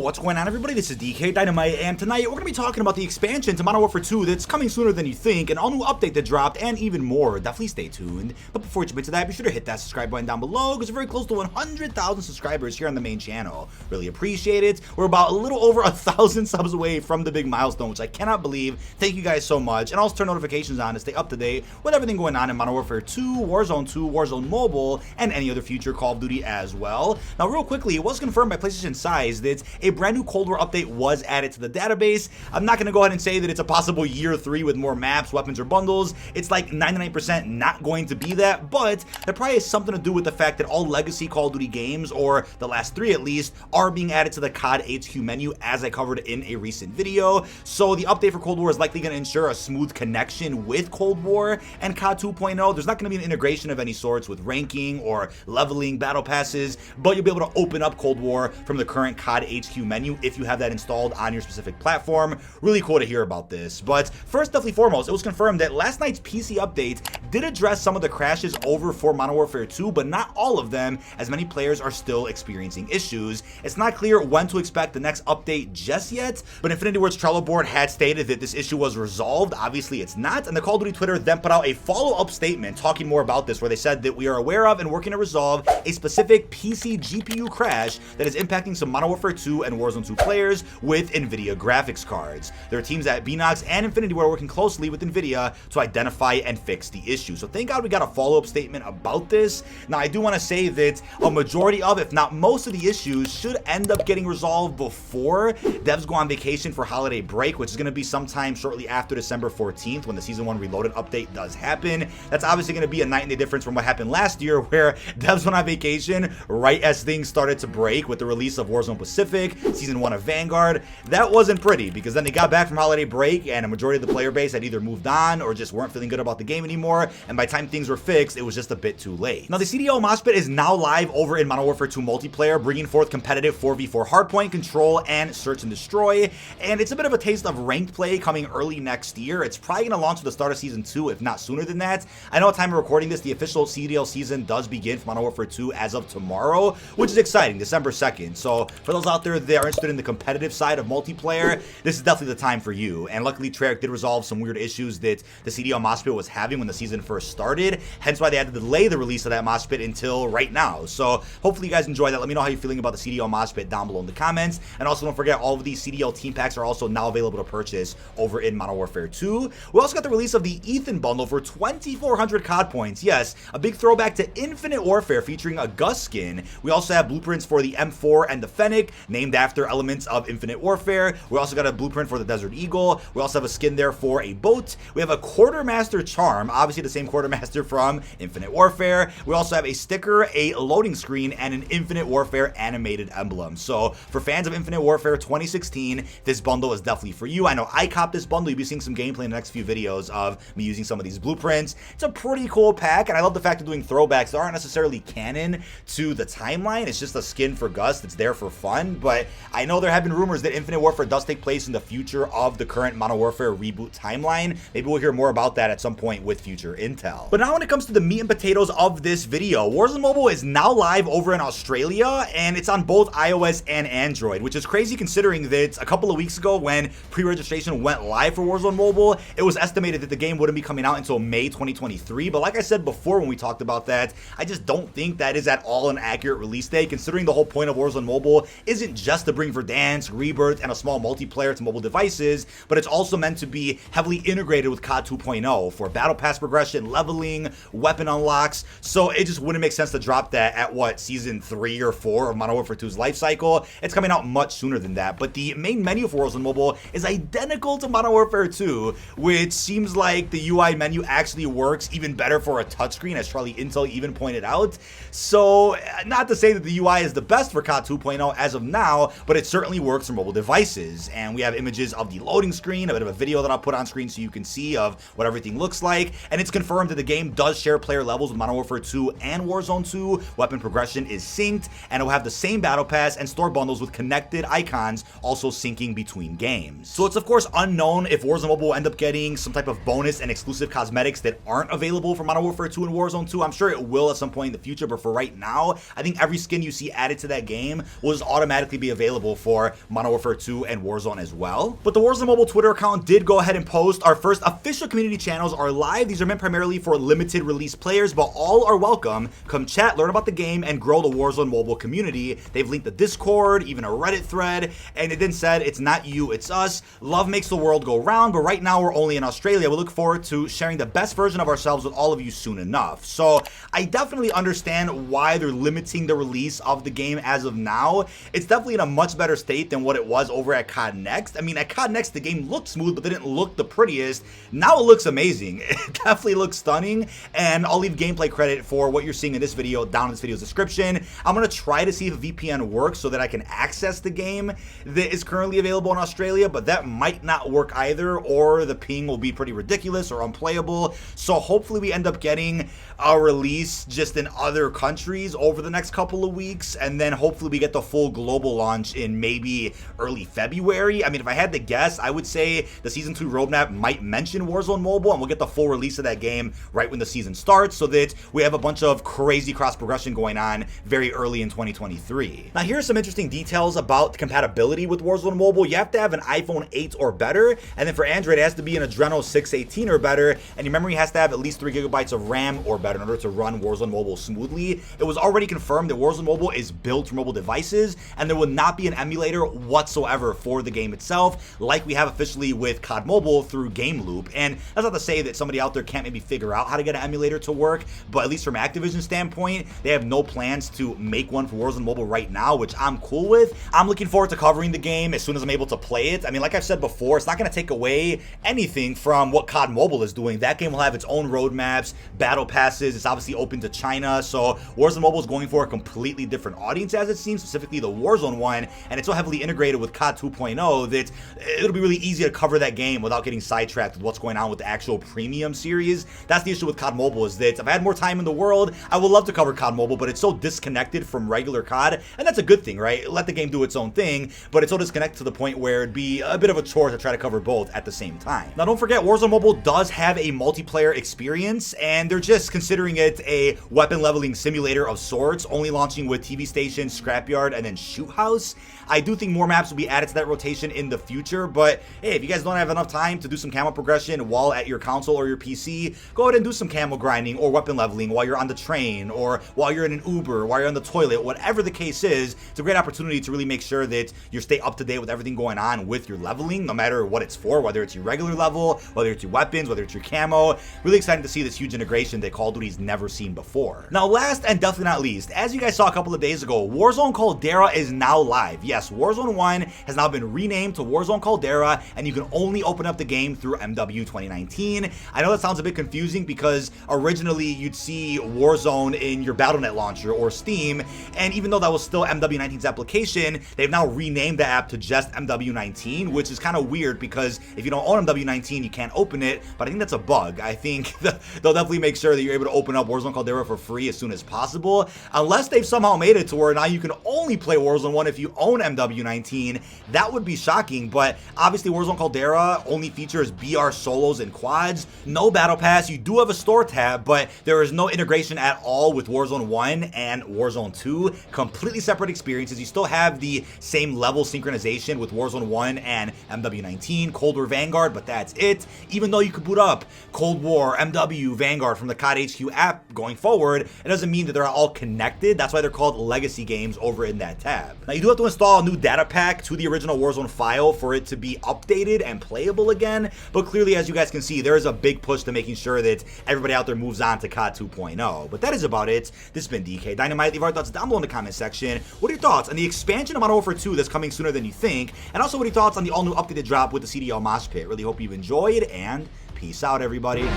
What's going on, everybody? This is dkdynamite, and tonight we're going to be talking about the expansion to Modern Warfare 2 that's coming sooner than you think, an all-new update that dropped, and even more. Definitely stay tuned. But before we jump into that, be sure to hit that subscribe button down below, because we're very close to 100,000 subscribers here on the main channel. Really appreciate it. We're about a little over 1,000 subs away from the big milestone, which I cannot believe. Thank you guys so much, and also turn notifications on to stay up to date with everything going on in Modern Warfare 2, Warzone 2, Warzone Mobile, and any other future Call of Duty as well. Now, real quickly, it was confirmed by PlayStation Size that a brand new Cold War update was added to the database. I'm not going to go ahead and say that it's a possible year 3 with more maps, weapons, or bundles. It's like 99% not going to be that, but that probably has something to do with the fact that all legacy Call of Duty games, or the last 3 at least, are being added to the COD HQ menu, as I covered in a recent video. So the update for Cold War is likely going to ensure a smooth connection with Cold War and COD 2.0. There's not going to be an integration of any sorts with ranking or leveling battle passes, but you'll be able to open up Cold War from the current COD HQ menu if you have that installed on your specific platform. Really cool to hear about this. But first, definitely foremost, it was confirmed that last night's PC update did address some of the crashes over for Modern Warfare 2, but not all of them, as many players are still experiencing issues. It's not clear when to expect the next update just yet, but Infinity Ward's Trello board had stated that this issue was resolved. Obviously it's not, and the Call of Duty Twitter then put out a follow-up statement talking more about this, where they said that we are aware of and working to resolve a specific PC GPU crash that is impacting some Modern Warfare 2 and Warzone 2 players with NVIDIA graphics cards. There are teams at Binox and Infinity Ward working closely with NVIDIA to identify and fix the issue. So thank God we got a follow-up statement about this. Now, I do want to say that a majority of, if not most of the issues, should end up getting resolved before devs go on vacation for holiday break, which is going to be sometime shortly after December 14th when the Season 1 Reloaded update does happen. That's obviously going to be a night and day difference from what happened last year, where devs went on vacation right as things started to break with the release of Warzone Pacific, Season 1 of Vanguard. That wasn't pretty, because then they got back from holiday break and a majority of the player base had either moved on or just weren't feeling good about the game anymore, and by the time things were fixed, it was just a bit too late. Now, the CDL Moshpit is now live over in Modern Warfare 2 multiplayer, bringing forth competitive 4v4 hardpoint control and search and destroy, and it's a bit of a taste of ranked play coming early next year. It's probably going to launch at the start of Season 2, if not sooner than that. I know at the time of recording this, the official CDL season does begin for Modern Warfare 2 as of tomorrow, which is exciting, December 2nd. So for those out there that are interested in the competitive side of multiplayer, this is definitely the time for you. And luckily, Treyarch did resolve some weird issues that the CDL Moshpit was having when the season first started, hence why they had to delay the release of that Moshpit until right now. So hopefully you guys enjoy that. Let me know how you're feeling about the CDL Moshpit down below in the comments. And also don't forget, all of these CDL team packs are also now available to purchase over in Modern Warfare 2. We also got the release of the Ethan bundle for 2,400 COD points. Yes, a big throwback to Infinite Warfare featuring a Gus skin. We also have blueprints for the M4 and the Fennec, named after elements of Infinite Warfare. We also got a blueprint for the Desert Eagle. We also have a skin there for a boat. We have a Quartermaster charm, obviously the same Quartermaster from Infinite Warfare. We also have a sticker, a loading screen, and an Infinite Warfare animated emblem. So for fans of Infinite Warfare 2016, this bundle is definitely for you. I know I copped this bundle. You'll be seeing some gameplay in the next few videos of me using some of these blueprints. It's a pretty cool pack, and I love the fact of doing throwbacks that aren't necessarily canon to the timeline. It's just a skin for Gus that's there for fun, but I know there have been rumors that Infinite Warfare does take place in the future of the current Modern Warfare reboot timeline. Maybe we'll hear more about that at some point with future intel. But now when it comes to the meat and potatoes of this video, Warzone Mobile is now live over in Australia, and it's on both iOS and Android, which is crazy considering that a couple of weeks ago when pre-registration went live for Warzone Mobile, it was estimated that the game wouldn't be coming out until May 2023. But like I said before when we talked about that, I just don't think that is at all an accurate release date, considering the whole point of Warzone Mobile isn't just to bring Verdansk, Rebirth, and a small multiplayer to mobile devices, but it's also meant to be heavily integrated with COD 2.0 for battle pass progression, leveling, weapon unlocks. So it just wouldn't make sense to drop that at what, Season 3 or 4 of Modern Warfare 2's life cycle. It's coming out much sooner than that. But the main menu for Warzone Mobile is identical to Modern Warfare 2, which seems like the UI menu actually works even better for a touchscreen, as Charlie Intel even pointed out. So not to say that the UI is the best for COD 2.0 as of now, but it certainly works for mobile devices. And we have images of the loading screen, a bit of a video that I'll put on screen so you can see of what everything looks like. And it's confirmed that the game does share player levels with Modern Warfare 2 and Warzone 2. Weapon progression is synced, and it will have the same battle pass and store bundles with connected icons also syncing between games. So it's of course unknown if Warzone Mobile will end up getting some type of bonus and exclusive cosmetics that aren't available for Modern Warfare 2 and Warzone 2. I'm sure it will at some point in the future, but for right now, I think every skin you see added to that game will just automatically be officially available for Modern Warfare 2 and Warzone as well. But the Warzone Mobile Twitter account did go ahead and post our first official community channels are live. These are meant primarily for limited release players, but all are welcome. Come chat, learn about the game, and grow the Warzone Mobile community. They've linked the Discord, even a Reddit thread, and it then said, it's not you, it's us. Love makes the world go round, but right now we're only in Australia. We look forward to sharing the best version of ourselves with all of you soon enough. So I definitely understand why they're limiting the release of the game as of now. It's definitely in a much better state than what it was over at COD Next. I mean, at COD Next, the game looked smooth, but didn't look the prettiest. Now it looks amazing. It definitely looks stunning, and I'll leave gameplay credit for what you're seeing in this video down in this video's description. I'm going to try to see if VPN works so that I can access the game that is currently available in Australia, but that might not work either, or the ping will be pretty ridiculous or unplayable. So hopefully we end up getting a release just in other countries over the next couple of weeks, and then hopefully we get the full global launch in maybe early February. I mean, if I had to guess, I would say the Season 2 roadmap might mention Warzone Mobile, and we'll get the full release of that game right when the season starts, so that we have a bunch of crazy cross progression going on very early in 2023. Now, here's some interesting details about the compatibility with Warzone Mobile. You have to have an iPhone 8 or better, and then for Android, it has to be an Adreno 618 or better, and your memory has to have at least 3 GB of RAM or better in order to run Warzone Mobile smoothly. It was already confirmed that Warzone Mobile is built for mobile devices, and there will not be an emulator whatsoever for the game itself, like we have officially with COD Mobile through Game Loop. And that's not to say that somebody out there can't maybe figure out how to get an emulator to work, but at least from Activision's standpoint, they have no plans to make one for Warzone Mobile right now, which I'm cool with. I'm looking forward to covering the game as soon as I'm able to play it. I mean, like I've said before, it's not going to take away anything from what COD Mobile is doing. That game will have its own roadmaps, battle passes. It's obviously open to China, so Warzone Mobile is going for a completely different audience, as it seems, specifically the Warzone one, and it's so heavily integrated with COD 2.0 that it'll be really easy to cover that game without getting sidetracked with what's going on with the actual premium series. That's the issue with COD Mobile, is that if I had more time in the world, I would love to cover COD Mobile, but it's so disconnected from regular COD, and that's a good thing, right? Let the game do its own thing, but it's so disconnected to the point where it'd be a bit of a chore to try to cover both at the same time. Now, don't forget, Warzone Mobile does have a multiplayer experience, and they're just considering it a weapon leveling simulator of sorts, only launching with TV Station, Scrapyard, and then Shoot House. I do think more maps will be added to that rotation in the future, but hey, if you guys don't have enough time to do some camo progression while at your console or your PC, go ahead and do some camo grinding or weapon leveling while you're on the train, or while you're in an Uber, while you're on the toilet, whatever the case is. It's a great opportunity to really make sure that you stay up to date with everything going on with your leveling, no matter what it's for, whether it's your regular level, whether it's your weapons, whether it's your camo. Really exciting to see this huge integration that Call of Duty's never seen before. Now, last and definitely not least, as you guys saw a couple of days ago, Warzone Caldera is now live. Yes, Warzone 1 has now been renamed to Warzone Caldera, and you can only open up the game through MW 2019. I know that sounds a bit confusing because originally you'd see Warzone in your Battle.net launcher or Steam, and even though that was still MW19's application, they've now renamed the app to just MW19, which is kind of weird because if you don't own MW19, you can't open it, but I think that's a bug. I think they'll definitely make sure that you're able to open up Warzone Caldera for free as soon as possible, unless they've somehow made it to where now you can only play Warzone 1 if you own MW19. That would be shocking, but obviously Warzone Caldera only features BR solos and quads. No battle pass. You do have a store tab, but there is no integration at all with Warzone 1 and Warzone 2. Completely separate experiences. You still have the same level synchronization with Warzone 1 and MW19, Cold War Vanguard, but that's it. Even though you could boot up Cold War, MW, Vanguard from the COD HQ app going forward, it doesn't mean that they're all connected. That's why they're called legacy games over in that tab. Now, you do have to install a new data pack to the original Warzone file for it to be updated and playable again, but clearly, as you guys can see, there is a big push to making sure that everybody out there moves on to COD 2.0. But that is about it. This has been dkdynamite. Leave our thoughts down below in the comment section. What are your thoughts on the expansion of Modern Warfare 2 that's coming sooner than you think? And also, what are your thoughts on the all-new updated drop with the CDL Moshpit? Really hope you've enjoyed, and peace out, everybody.